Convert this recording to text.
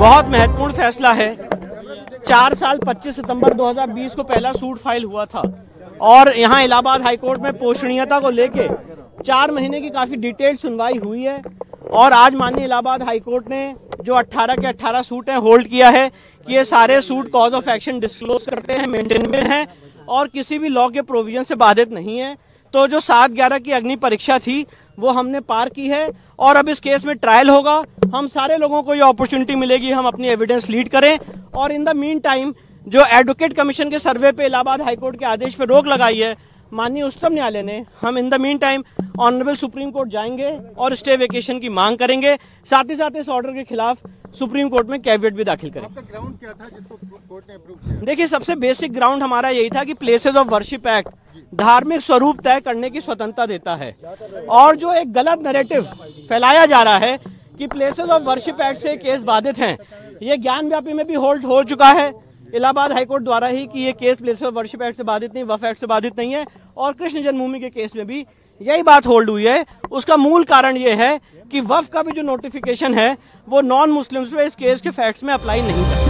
बहुत महत्वपूर्ण फैसला है। 4 साल 25 सितंबर 2020 को पहला सूट फाइल हुआ था और यहाँ इलाहाबाद हाईकोर्ट में पोषणीयता को लेके 4 महीने की काफी डिटेल्ड सुनवाई हुई है और आज माननीय इलाहाबाद हाईकोर्ट ने जो 18 के 18 सूट हैं होल्ड किया है कि ये सारे suit cause of action disclose करते हैं, मेंटेन में हैं और किसी भी लॉ के प्रोविजन से बाधित नहीं है। तो जो 7/11 की अग्नि परीक्षा थी वो हमने पार की है और अब इस केस में ट्रायल होगा। हम सारे लोगों को ये अपॉर्चुनिटी मिलेगी हम अपनी एविडेंस लीड करें और इन द मीन टाइम जो एडवोकेट कमीशन के सर्वे पे इलाहाबाद हाईकोर्ट के आदेश पे रोक लगाई है माननीय उच्चतम न्यायालय ने, हम in the mean time honourable supreme court जाएंगे और स्टे वेकेशन की मांग करेंगे। साथ ही साथ इस ऑर्डर के खिलाफ सुप्रीम कोर्ट में कैविएट भी दाखिल करें। आपका ग्राउंड क्या था जिसको कोर्ट ने अप्रूव किया? देखिए, सबसे बेसिक ग्राउंड हमारा यही था कि प्लेसेस ऑफ वर्शिप एक्ट धार्मिक स्वरूप तय करने की स्वतंत्रता देता है और जो एक गलत नैरेटिव फैलाया जा रहा है कि प्लेसेस ऑफ वर्शिप एक्ट से केस बाधित हैं, ये ज्ञान व्यापी में भी होल्ड हो चुका है इलाहाबाद हाईकोर्ट द्वारा ही कि ये case places of worship act से बाधित नहीं, वक्फ एक्ट से बाधित नहीं है और कृष्ण जन्मभूमि के केस में भी यही बात होल्ड हुई है। उसका मूल कारण ये है कि वक्फ का भी जो नोटिफिकेशन है वो नॉन मुस्लिम्स पे इस केस के फैक्ट्स में अप्लाई नहीं करता।